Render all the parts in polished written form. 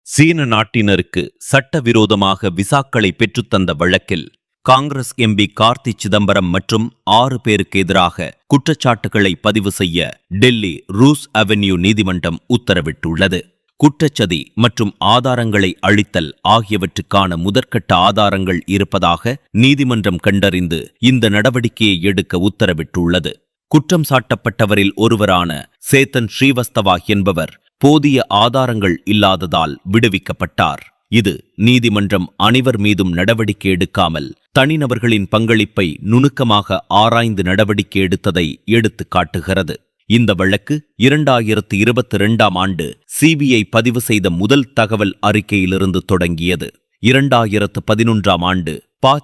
சீன நாட்டினருக்கு சட்டவிரோதமாக விசாக்களை பெற்றுத்தந்த வழக்கில் காங்கிரஸ் எம்பி கார்த்தி சிதம்பரம் மற்றும் 6 பேருக்கு எதிராக குற்றச்சாட்டுகளை பதிவு செய்ய டெல்லி ரூஸ் அவென்யூ நீதிமன்றம் உத்தரவிட்டுள்ளது. குற்றச்சதி மற்றும் ஆதாரங்களை அளித்தல் ஆகியவற்றுக்கான முதற்கட்ட ஆதாரங்கள் இருப்பதாக நீதிமன்றம் கண்டறிந்து இந்த நடவடிக்கையை எடுக்க உத்தரவிட்டுள்ளது. குற்றம் சாட்டப்பட்டவரில் ஒருவரான சேத்தன் ஸ்ரீவஸ்தவா என்பவர் போதிய ஆதாரங்கள் இல்லாததால் விடுவிக்கப்பட்டார். இது நீதிமன்றம் அனைவர் மீதும் நடவடிக்கை எடுக்காமல் தனிநபர்களின் பங்களிப்பை நுணுக்கமாக ஆராய்ந்து நடவடிக்கை எடுத்ததை எடுத்து காட்டுகிறது. இந்த வழக்கு 2022ஆம் ஆண்டு சிபிஐ பதிவு செய்த முதல் தகவல் அறிக்கையிலிருந்து தொடங்கியது. 2011ஆம் ஆண்டு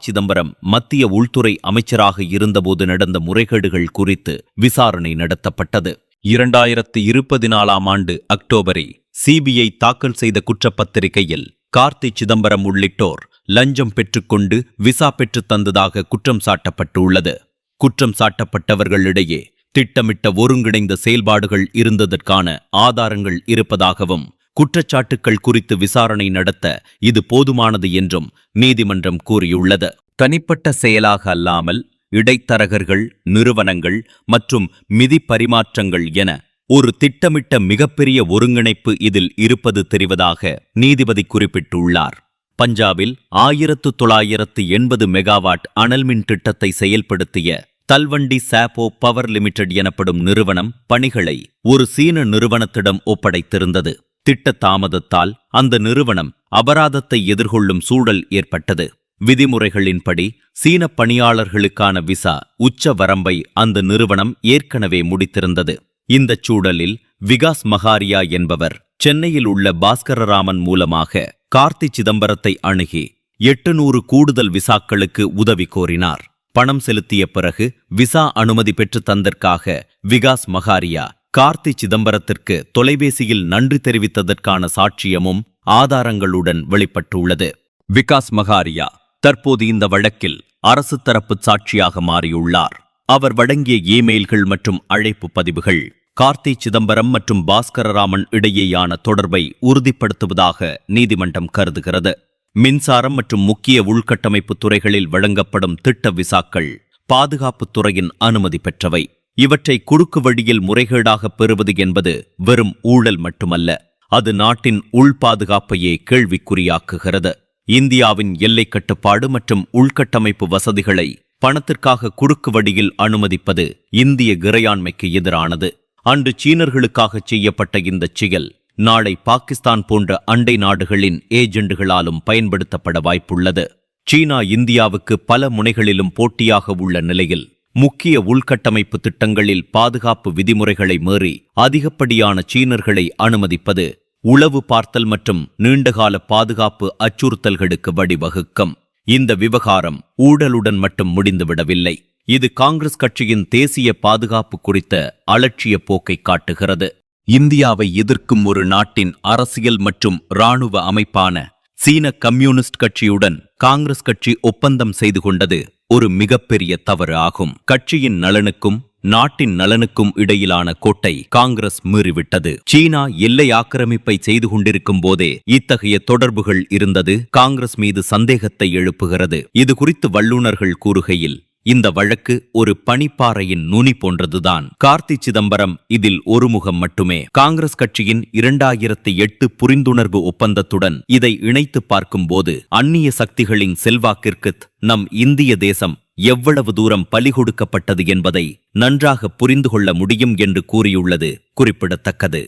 சிதம்பரம் மத்திய உள்துறை அமைச்சராக இருந்தபோது நடந்த முறைகேடுகள் குறித்து விசாரணை நடத்தப்பட்டது. 2024ஆம் ஆண்டு அக்டோபரில் சிபிஐ தாக்கல் செய்த குற்றப்பத்திரிகையில் கார்த்தி சிதம்பரம் உள்ளிட்டோர் லஞ்சம் பெற்றுக்கொண்டு விசா பெற்றுத் தந்ததாக குற்றம் சாட்டப்பட்டுள்ளது. குற்றம் சாட்டப்பட்டவர்களிடையே திட்டமிட்ட ஒருங்கிணைந்த செயல்பாடுகள் இருந்ததற்கான ஆதாரங்கள் இருப்பதாகவும் குற்றச்சாட்டுக்கள் குறித்து விசாரணை நடத்த இது போதுமானது என்றும் நீதிமன்றம் கூறியுள்ளது. தனிப்பட்ட செயலாக அல்லாமல் இடைத்தரகர்கள், நிறுவனங்கள் மற்றும் மிதி பரிமாற்றங்கள் என ஒரு திட்டமிட்ட மிகப்பெரிய ஒருங்கிணைப்பு இதில் இருப்பது தெரிவதாக நீதிபதி குறிப்பிட்டுள்ளார். பஞ்சாபில் 1980 மெகாவாட் அனல்மின் திட்டத்தை செயல்படுத்திய தல்வண்டி சாப்போ பவர் லிமிடெட் எனப்படும் நிறுவனம் பணிகளை ஒரு சீன நிறுவனத்திடம் ஒப்படைத்திருந்தது. திட்ட தாமதத்தால் அந்த நிறுவனம் அபராதத்தை எதிர்கொள்ளும் சூழல் ஏற்பட்டது. விதிமுறைகளின்படி சீன பணியாளர்களுக்கான விசா உச்ச வரம்பை அந்த நிறுவனம் ஏற்கனவே முடித்திருந்தது. இந்த சூழலில் விகாஸ் மகாரியா என்பவர் சென்னையில் உள்ள பாஸ்கரராமன் மூலமாக கார்த்தி சிதம்பரத்தை அணுகி 800 கூடுதல் விசாக்களுக்கு உதவி கோரினார். பணம் செலுத்திய பிறகு விசா அனுமதி பெற்று தந்தற்காக விகாஸ் மகாரியா கார்த்தி சிதம்பரத்திற்கு தொலைபேசியில் நன்றி தெரிவித்ததற்கான சாட்சியமும் ஆதாரங்களுடன் வெளிப்பட்டுள்ளது. விகாஸ் மகாரியா தற்போது இந்த வழக்கில் அரசு தரப்பு சாட்சியாக மாறியுள்ளார். அவர் வழங்கிய இமெயில்கள் மற்றும் அழைப்பு பதிவுகள் கார்த்தி சிதம்பரம் மற்றும் பாஸ்கரராமன் இடையேயான தொடர்பை உறுதிப்படுத்துவதாக நீதிமன்றம் கருதுகிறது. மின்சாரம் மற்றும் முக்கிய உள்கட்டமைப்பு துறைகளில் வழங்கப்படும் திட்ட விசாக்கள் பாதுகாப்புத் துறையின் அனுமதி பெற்றவை. இவற்றை குறுக்கு வழியில் முறைகேடாக பெறுவது என்பது வெறும் ஊழல் மட்டுமல்ல, அது நாட்டின் உள் பாதுகாப்பையே கேள்விக்குறியாக்குகிறது. இந்தியாவின் எல்லை கட்டுப்பாடு மற்றும் உள்கட்டமைப்பு வசதிகளை பணத்திற்காக குறுக்கு வழியில் அனுமதிப்பது இந்திய இறையாண்மைக்கு எதிரானது. அன்று சீனர்களுக்காக செய்யப்பட்ட இந்த செயல் நாளை பாகிஸ்தான் போன்ற அண்டை நாடுகளின் ஏஜெண்டுகளாலும் பயன்படுத்தப்பட வாய்ப்புள்ளது. சீனா இந்தியாவுக்கு பல முனைகளிலும் போட்டியாக உள்ள நிலையில் முக்கிய உள்கட்டமைப்பு திட்டங்களில் பாதுகாப்பு விதிமுறைகளை மீறி அதிகப்படியான சீனர்களை அனுமதிப்பது உளவு பார்த்தல் மற்றும் நீண்டகால பாதுகாப்பு அச்சுறுத்தல்களுக்கு வழிவகுக்கும். இந்த விவகாரம் ஊழலுடன் மட்டும் முடிந்துவிடவில்லை. இது காங்கிரஸ் கட்சியின் தேசிய பாதுகாப்பு குறித்த அலட்சிய போக்கை காட்டுகிறது. இந்தியாவை எதிர்க்கும் ஒரு நாட்டின் அரசியல் மற்றும் இராணுவ அமைப்பான சீன கம்யூனிஸ்ட் கட்சியுடன் காங்கிரஸ் கட்சி ஒப்பந்தம் செய்து கொண்டது ஒரு மிகப்பெரிய தவறு ஆகும். கட்சியின் நலனுக்கும் நாட்டின் நலனுக்கும் இடையிலான கோட்டை காங்கிரஸ் மீறிவிட்டது. சீனா எல்லை ஆக்கிரமிப்பை செய்து கொண்டிருக்கும் போதே இத்தகைய தொடர்புகள் இருந்தது காங்கிரஸ் மீது சந்தேகத்தை எழுப்புகிறது. இது குறித்து வல்லுநர்கள் கூறுகையில், இந்த வழக்கு ஒரு பனிப்பாறையின் நுனி போன்றதுதான். கார்த்தி சிதம்பரம் இதில் ஒரு முகம் மட்டுமே. காங்கிரஸ் கட்சியின் 2008 புரிந்துணர்வு ஒப்பந்தத்துடன் இதை இணைத்து பார்க்கும்போது அந்நிய சக்திகளின் செல்வாக்கிற்கு நம் இந்திய தேசம் எவ்வளவு தூரம் பலி கொடுக்கப்பட்டது என்பதை நன்றாக புரிந்து கொள்ள முடியும் என்று கூறியுள்ளது குறிப்பிடத்தக்கது.